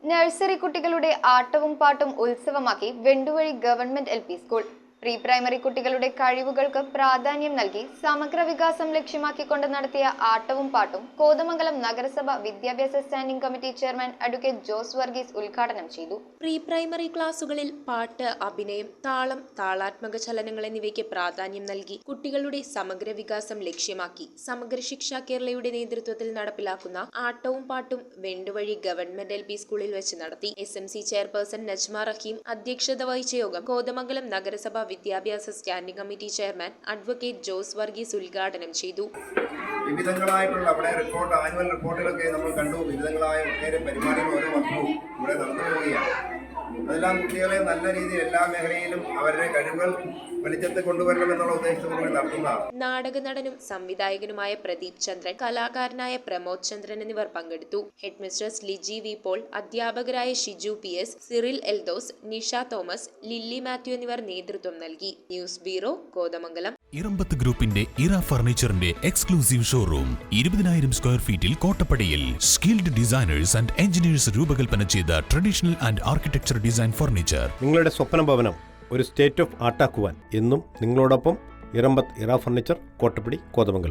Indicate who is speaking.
Speaker 1: Nursery കുട്ടികളുടെ ആട്ടവും പാട്ടും ഉത്സവമാക്കി വെണ്ടുവഴി government LP school. Pre primary കുട്ടികളുടെ കഴിവുകൾക്ക് പ്രാധാന്യം നൽകി സമഗ്ര വികാസം ലക്ഷ്യമാക്കിക്കൊണ്ട് നടത്തിയ ആട്ടവും പാട്ടും കോതമംഗലം നഗരസഭ വിദ്യാഭ്യാസ standing committee chairman advocate Jose Varghese ഉദ്ഘാടനം ചെയ്തു.
Speaker 2: പ്രീ പ്രൈമറി ക്ലാസുകളിൽ പാട്ട്, അഭിനയം, താളം, താളാത്മക ചലനങ്ങൾ എന്നിവയ്ക്ക് പ്രാധാന്യം നൽകി കുട്ടികളുടെ സമഗ്ര വികാസം ലക്ഷ്യമാക്കി സമഗ്ര ശിക്ഷ കേരളയുടെ നേതൃത്വത്തിൽ നടപ്പിലാക്കുന്ന ആട്ടവും പാട്ടും വെണ്ടുവഴി ഗവൺമെന്റ് LP സ്കൂളിൽ വെച്ച് നടത്തി. SMC ചെയർപേഴ്സൺ നജ്മ റഹീം അധ്യക്ഷത വഹിച്ച യോഗം കോതമംഗലം നഗരസഭ വിദ്യാഭ്യാസ standing committee chairman advocate Jose Varghese ഉദ്ഘാടനം ചെയ്തു.
Speaker 3: വിവിധങ്ങളായിട്ടുള്ള അവിടെ ആനുവൽ റിപ്പോർട്ടിലൊക്കെ നമ്മൾ കണ്ടു. വിവിധങ്ങളായ ഒട്ടേറെ പരിപാടികൾ ഓരോ വർഷവും ഇവിടെ നടന്നു പോവുകയാണ്. അതെല്ലാം കുട്ടികളെ നല്ല രീതിയിൽ എല്ലാ മേഖലയിലും അവരുടെ കഴിവുകൾ വെളിച്ചത്ത് കൊണ്ടുവരണമെന്നുള്ള ഉദ്ദേശത്തോടുകൂടി നടത്തുന്നതാണ്.
Speaker 2: നാടക നടനും സംവിധായകനുമായ പ്രദീപ് ചന്ദ്രൻ, കലാകാരനായ പ്രമോദ് ചന്ദ്രൻ എന്നിവർ പങ്കെടുത്തു. Headmistress Liji V Paul, അധ്യാപകരായ ഷിജു PS, സിറിൽ എൽദോസ്, നിഷ തോമസ്, ലില്ലി മാത്യു എന്നിവർ നേതൃത്വം നൽകി. News bureau, Kothamangalam.
Speaker 4: ഇറമ്പത്ത് ഗ്രൂപ്പിന്റെ ഇറ ഫർണിച്ചറിന്റെ എക്സ്ക്ലൂസീവ് ഷോറൂം 20,000 സ്ക്വയർ ഫീറ്റിൽ കോട്ടപ്പടിയിൽ. സ്കിൽഡ് ഡിസൈനേഴ്സ് ആൻഡ് എഞ്ചിനീയേഴ്സ് രൂപകൽപ്പന ചെയ്ത traditional and architecture design furniture.
Speaker 5: നിങ്ങളുടെ സ്വപ്ന ഭവനം ഒരു സ്റ്റേറ്റ് ഓഫ് ആർട്ടാക്കുവാൻ എന്നും നിങ്ങളോടൊപ്പം ഇറമ്പത്ത് ഇറ ഫർണിച്ചർ, കോട്ടപ്പടി, കോതമംഗലം.